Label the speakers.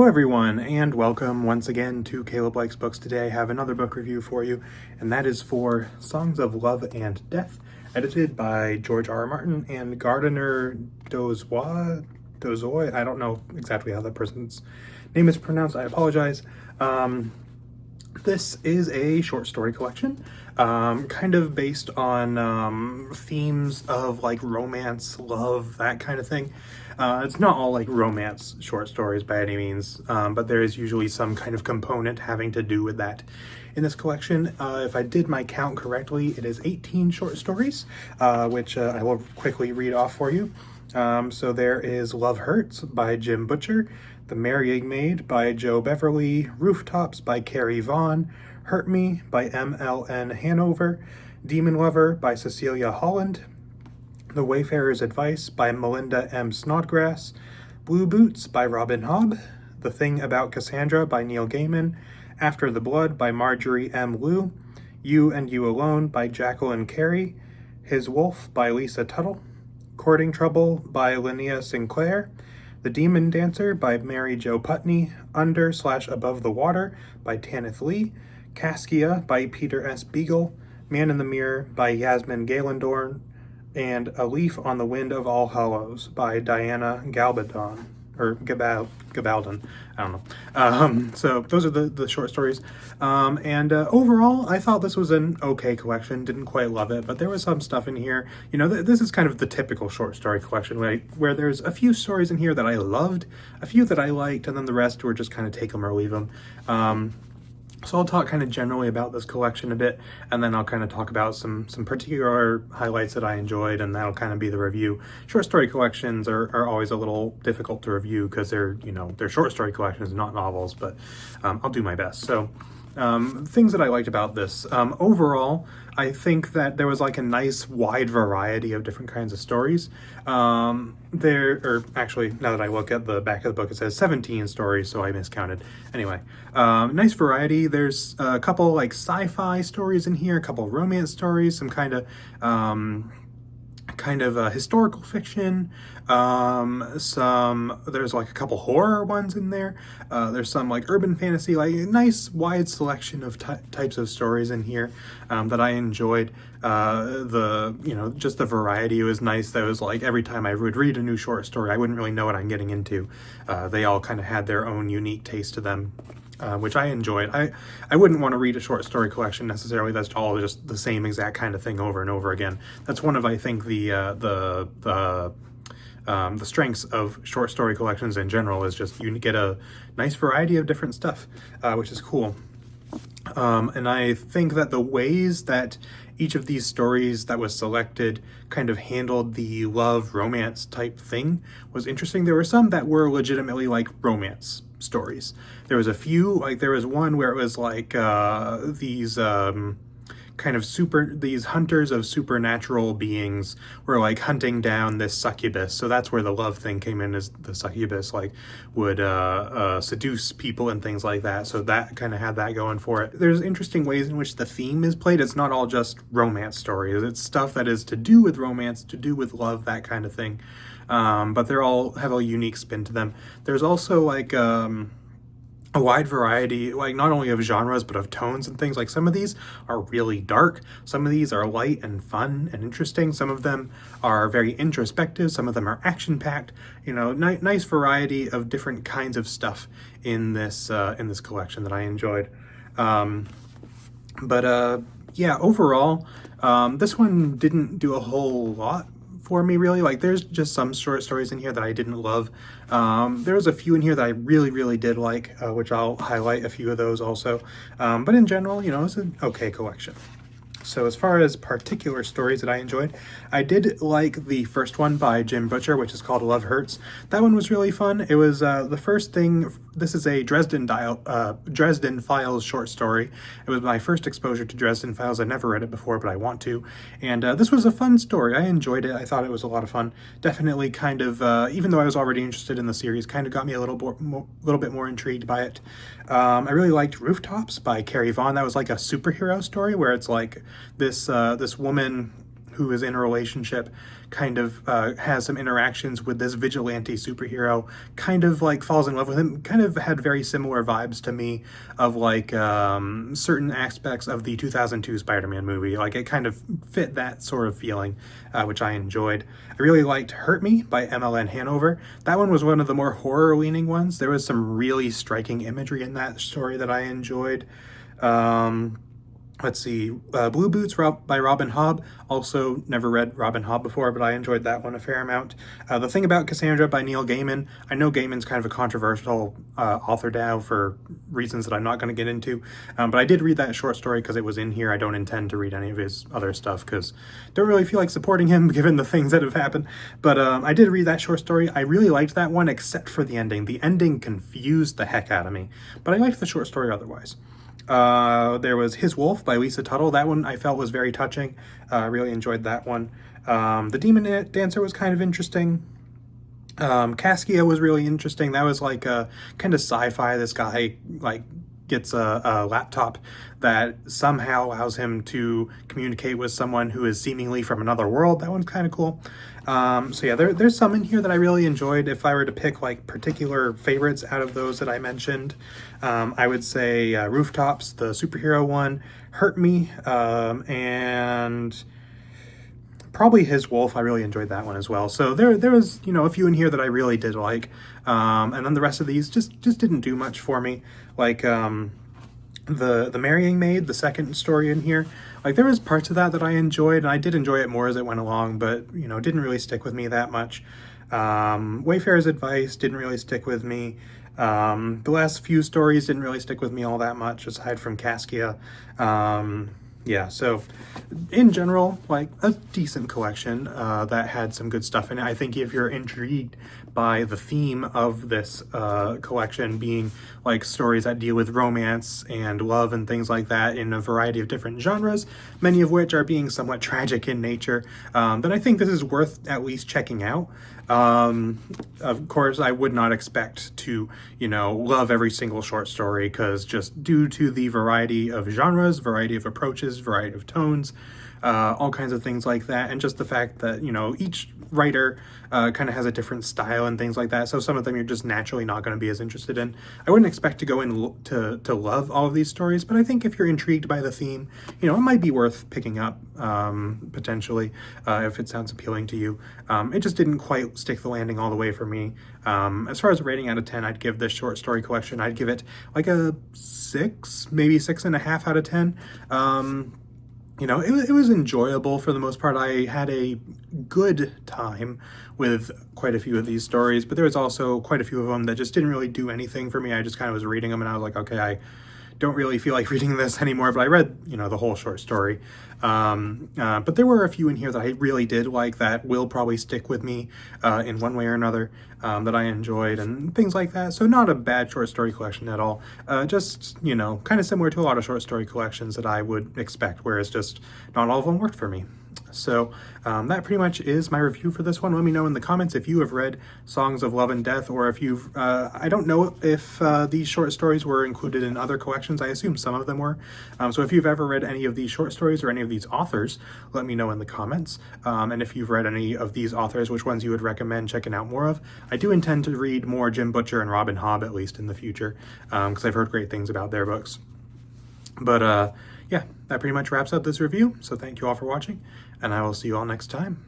Speaker 1: everyone, and welcome once again to Caleb Likes Books. Today I have another book review for you, and that is for Songs of Love and Death, edited by George R. R. Martin and Gardner Dozois. I don't know exactly how that person's name is pronounced. I apologize. This is a short story collection, kind of based on themes of like romance, love, that kind of thing. It's not all like romance short stories by any means, but there is usually some kind of component having to do with that in this collection. If I did my count correctly, it is 18 short stories, which I will quickly read off for you. So there is Love Hurts by Jim Butcher, The Marrying Maid by Joe Beverly, Rooftops by Carrie Vaughn, Hurt Me by M.L.N. Hanover, Demon Lover by Cecilia Holland, The Wayfarer's Advice by Melinda M. Snodgrass, Blue Boots by Robin Hobb, The Thing About Cassandra by Neil Gaiman, After the Blood by Marjorie M. Liu, You and You Alone by Jacqueline Carey, His Wolf by Lisa Tuttle, Courting Trouble by Linnea Sinclair, The Demon Dancer by Mary Jo Putney, Under/Above the Water by Tanith Lee, Caskia by Peter S. Beagle, Man in the Mirror by Yasmin Galandorn, and A Leaf on the Wind of All Hallows by Diana Gabaldon. I don't know. So those are the short stories. Overall, I thought this was an okay collection. Didn't quite love it, but there was some stuff in here. You know, this is kind of the typical short story collection, right? Where there's a few stories in here that I loved, a few that I liked, and then the rest were just kind of take them or leave them. So I'll talk kind of generally about this collection a bit, and then I'll kind of talk about some particular highlights that I enjoyed, and that'll kind of be the review. Short story collections are always a little difficult to review because they're short story collections, not novels, but I'll do my best. So things that I liked about this. Overall, I think that there was like a nice wide variety of different kinds of stories. Actually, now that I look at the back of the book, it says 17 stories, so I miscounted. Anyway, nice variety. There's a couple like sci-fi stories in here, a couple romance stories, some kind of historical fiction, there's like a couple horror ones in there, there's some like urban fantasy, like a nice wide selection of types of stories in here that I enjoyed. Just the variety was nice. That was like every time I would read a new short story, I wouldn't really know what I'm getting into. They all kind of had their own unique taste to them, which I enjoyed. I wouldn't want to read a short story collection necessarily that's all just the same exact kind of thing over and over again. That's one of, I think, the strengths of short story collections in general, is just you get a nice variety of different stuff, which is cool. And I think that the ways that each of these stories that was selected kind of handled the love romance type thing was interesting. There were some that were legitimately like romance stories. There was a few, like there was one where it was like these hunters of supernatural beings were like hunting down this succubus. So that's where the love thing came in, is the succubus like would seduce people and things like that. So that kind of had that going for it. There's interesting ways in which the theme is played. It's not all just romance stories. It's stuff that is to do with romance, to do with love, that kind of thing. But they're all have a unique spin to them. There's also like a wide variety, like not only of genres, but of tones and things. Like some of these are really dark. Some of these are light and fun and interesting. Some of them are very introspective. Some of them are action-packed. You know, nice variety of different kinds of stuff in this collection that I enjoyed. Yeah, overall, this one didn't do a whole lot for me, really. Like there's just some short stories in here that I didn't love. There's a few in here that I really did like, which I'll highlight a few of those also. But in general, it's an okay collection. So as far as particular stories that I enjoyed, I did like the first one by Jim Butcher, which is called Love Hurts. That one was really fun. It was the first thing. This is a Dresden Files short story. It was my first exposure to Dresden Files. I never read it before, but I want to. And this was a fun story. I enjoyed it. I thought it was a lot of fun. Definitely kind of, even though I was already interested in the series, kind of got me a little bit more intrigued by it. I really liked Rooftops by Carrie Vaughn. That was like a superhero story where it's like this woman who is in a relationship kind of has some interactions with this vigilante superhero, kind of like falls in love with him, kind of had very similar vibes to me of like certain aspects of the 2002 Spider-Man movie. Like it kind of fit that sort of feeling, which I enjoyed. I really liked Hurt Me by MLN Hanover. That one was one of the more horror-leaning ones. There was some really striking imagery in that story that I enjoyed. Let's see, Blue Boots by Robin Hobb. Also never read Robin Hobb before, but I enjoyed that one a fair amount. The Thing About Cassandra by Neil Gaiman. I know Gaiman's kind of a controversial author now for reasons that I'm not going to get into, but I did read that short story because it was in here. I don't intend to read any of his other stuff because I don't really feel like supporting him given the things that have happened. But I did read that short story. I really liked that one except for the ending. The ending confused the heck out of me, but I liked the short story otherwise. There was His Wolf by Lisa Tuttle. That one I felt was very touching. I really enjoyed that one. The Demon Dancer was kind of interesting. Caskia was really interesting. That was like a kind of sci-fi. This guy like gets a laptop that somehow allows him to communicate with someone who is seemingly from another world. That one's kind of cool. So yeah, there's some in here that I really enjoyed. If I were to pick like particular favorites out of those that I mentioned, I would say Rooftops, the superhero one, Hurt Me, and probably His Wolf. I really enjoyed that one as well. So there was, you know, a few in here that I really did like, and then the rest of these just didn't do much for me. Like the Marrying Maid, the second story in here, like there was parts of that I enjoyed, and I did enjoy it more as it went along, but you know, didn't really stick with me that much. Wayfarer's Advice didn't really stick with me. The last few stories didn't really stick with me all that much, aside from Caskia. Yeah, so in general, like a decent collection that had some good stuff in it. I think if you're intrigued by the theme of this collection being like stories that deal with romance and love and things like that in a variety of different genres, many of which are being somewhat tragic in nature, then I think this is worth at least checking out. Of course, I would not expect to, you know, love every single short story because just due to the variety of genres, variety of approaches, variety of tones, all kinds of things like that, and just the fact that, you know, each writer kind of has a different style and things like that, so some of them you're just naturally not going to be as interested in. I wouldn't expect to go in to love all of these stories, but I think if you're intrigued by the theme, you know, it might be worth picking up, potentially, if it sounds appealing to you. It just didn't quite stick the landing all the way for me. As far as a rating out of 10, I'd give this short story collection, I'd give it like a 6, maybe 6.5 out of 10. You know, it was enjoyable for the most part. I had a good time with quite a few of these stories, but there was also quite a few of them that just didn't really do anything for me. I just kind of was reading them and I was like, okay, I don't really feel like reading this anymore, but I read, you know, the whole short story. But there were a few in here that I really did like that will probably stick with me in one way or another, that I enjoyed and things like that. So not a bad short story collection at all. Just, you know, kind of similar to a lot of short story collections that I would expect, whereas just not all of them worked for me. So that pretty much is my review for this one. Let me know in the comments if you have read Songs of Love and Death, or if you've, I don't know if these short stories were included in other collections. I assume some of them were. So if you've ever read any of these short stories or any of these authors, let me know in the comments. And if you've read any of these authors, which ones you would recommend checking out more of. I do intend to read more Jim Butcher and Robin Hobb, at least in the future, because I've heard great things about their books. But yeah, that pretty much wraps up this review. So thank you all for watching, and I will see you all next time.